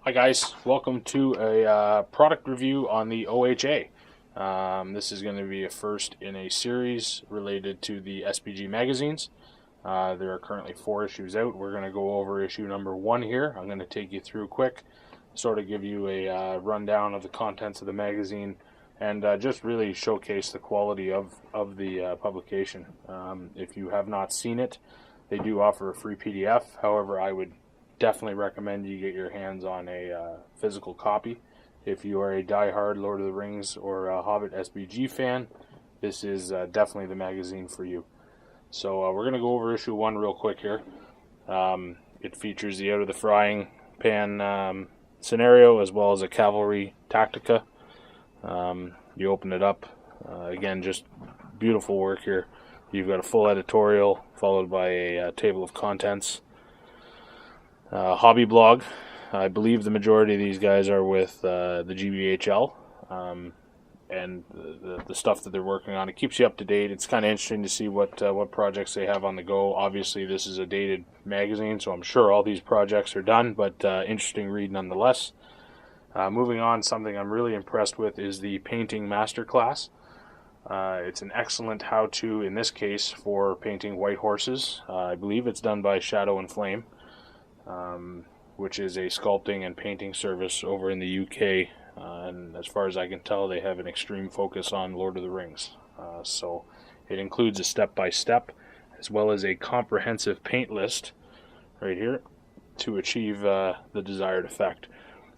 Hi guys, welcome to a product review on the OHA. This is going to be a first in a series related to the SBG magazines. There are currently 4 issues out. We're going to go over issue number 1 here. I'm going to take you through quick, sort of give you a rundown of the contents of the magazine, and just really showcase the quality of the publication. If you have not seen it, they do offer a free PDF. However, I would definitely recommend you get your hands on a physical copy. If you are a die-hard Lord of the Rings or Hobbit SBG fan, this is definitely the magazine for you. So we're going to go over issue 1 real quick here. It features the out of the frying pan scenario as well as a cavalry tactica. You open it up, again, just beautiful work here. You've got a full editorial followed by a table of contents. Hobby blog. I believe the majority of these guys are with the GBHL, and the stuff that they're working on. It keeps you up to date. It's kind of interesting to see what projects they have on the go. Obviously, this is a dated magazine, so I'm sure all these projects are done, but interesting read nonetheless. Moving on, something I'm really impressed with is the painting masterclass. It's an excellent how-to, in this case, for painting white horses. I believe it's done by Shadow and Flame, which is a sculpting and painting service over in the UK. And as far as I can tell, they have an extreme focus on Lord of the Rings. So it includes a step-by-step as well as a comprehensive paint list right here to achieve the desired effect.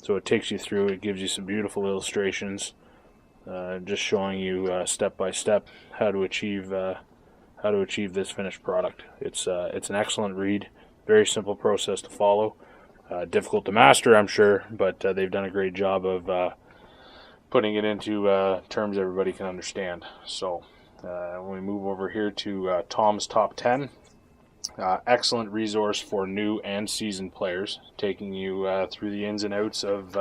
So it takes you through, it gives you some beautiful illustrations, just showing you step-by-step how to achieve this finished product. It's an excellent read. Very simple process to follow. Difficult to master, I'm sure, but they've done a great job of putting it into terms everybody can understand. So when we move over here to Tom's Top 10, excellent resource for new and seasoned players, taking you through the ins and outs of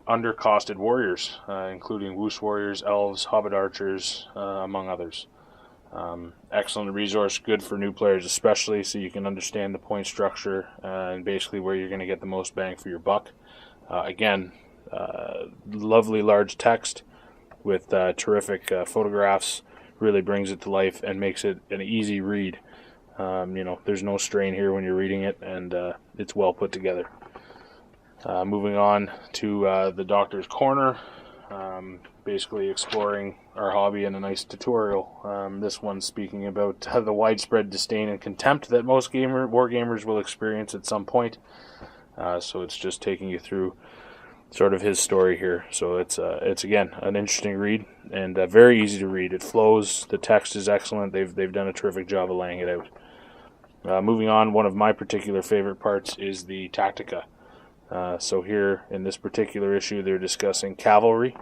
undercosted warriors, including Woos warriors, elves, hobbit archers, among others. Excellent resource, good for new players especially, so you can understand the point structure and basically where you're going to get the most bang for your buck. Again, lovely large text with terrific photographs, really brings it to life and makes it an easy read. There's no strain here when you're reading it, and it's well put together. Moving on to the Doctor's Corner. Basically exploring our hobby in a nice tutorial. This one's speaking about the widespread disdain and contempt that most wargamers will experience at some point. So it's just taking you through sort of his story here. So it's again an interesting read and very easy to read. It flows. The text is excellent. They've done a terrific job of laying it out. Moving on, one of my particular favorite parts is the Tactica. So here in this particular issue, they're discussing cavalry.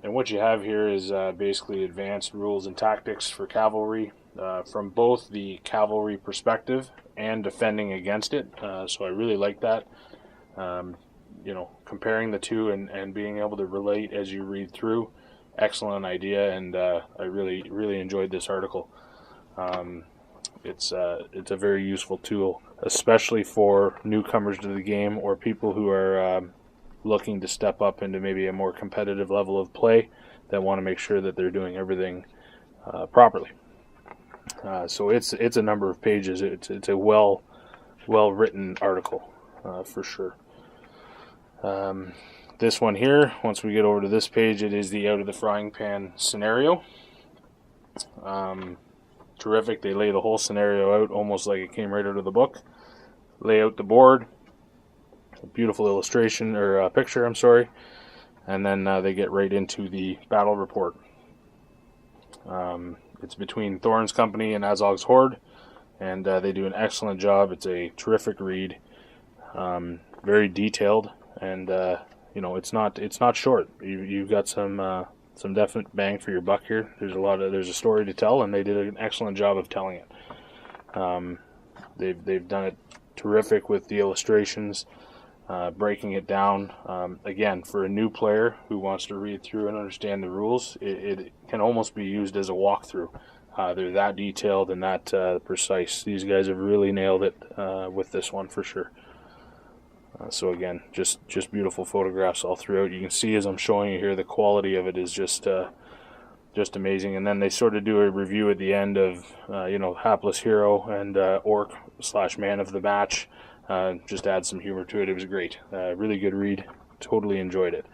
And what you have here is basically advanced rules and tactics for cavalry from both the cavalry perspective and defending against it. So I really like that. Comparing the two and being able to relate as you read through, excellent idea, and I really enjoyed this article. It's a very useful tool, especially for newcomers to the game or people who are looking to step up into maybe a more competitive level of play that want to make sure that they're doing everything properly. So it's a number of pages. It's a well written article for sure. This one here, once we get over to this page, it is the out of the frying pan scenario. Terrific. They lay the whole scenario out almost like it came right out of the book. Lay out the board. A beautiful illustration, or picture, I'm sorry. And then they get right into the battle report. It's between Thorin's company and Azog's horde, and they do an excellent job. It's a terrific read, very detailed, and it's not short. You've got some definite bang for your buck here. There's a story to tell, and they did an excellent job of telling it. They've done it terrific with the illustrations. Breaking it down, again, for a new player who wants to read through and understand the rules, it can almost be used as a walkthrough. They're that detailed and that, precise. These guys have really nailed it with this one for sure. So again, just beautiful photographs all throughout. You can see as I'm showing you here, the quality of it is just amazing. And then they sort of do a review at the end of hapless hero and orc / man of the match. Just add some humor to it. It was great. Really good read. Totally enjoyed it.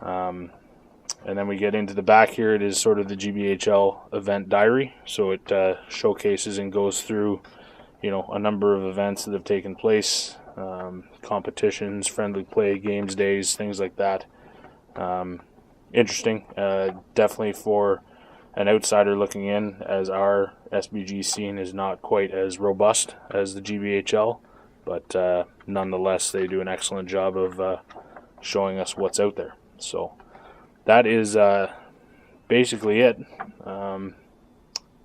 And then we get into the back here. It is sort of the GBHL event diary. So it showcases and goes through, a number of events that have taken place, competitions, friendly play, games days, things like that. Interesting. Definitely for an outsider looking in, as our SBG scene is not quite as robust as the GBHL, but nonetheless, they do an excellent job of showing us what's out there. So that is basically it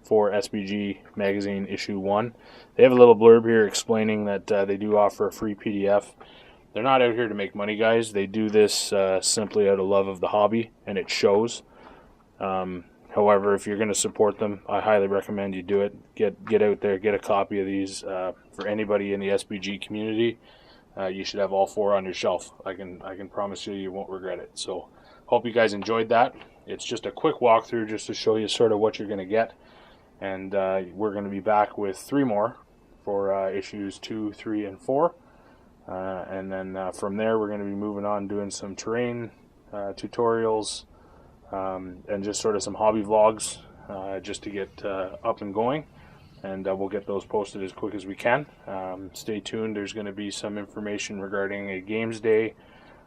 for SBG Magazine Issue 1. They have a little blurb here explaining that they do offer a free PDF. They're not out here to make money, guys. They do this simply out of love of the hobby, and it shows. However, if you're going to support them, I highly recommend you do it. Get out there, get a copy of these. For anybody in the SBG community, you should have all 4 on your shelf. I can promise you won't regret it. So hope you guys enjoyed that. It's just a quick walkthrough just to show you sort of what you're going to get. And we're going to be back with 3 more for issues 2, 3, and 4. And then from there, we're going to be moving on doing some terrain tutorials and just sort of some hobby vlogs just to get up and going. And we'll get those posted as quick as we can. Stay tuned. There's going to be some information regarding a games day,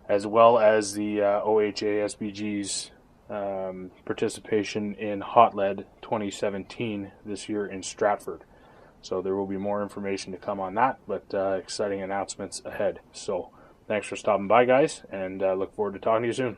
as well as the OHASBG's participation in Hot Lead 2017 this year in Stratford. So there will be more information to come on that, but exciting announcements ahead. So thanks for stopping by, guys, and look forward to talking to you soon.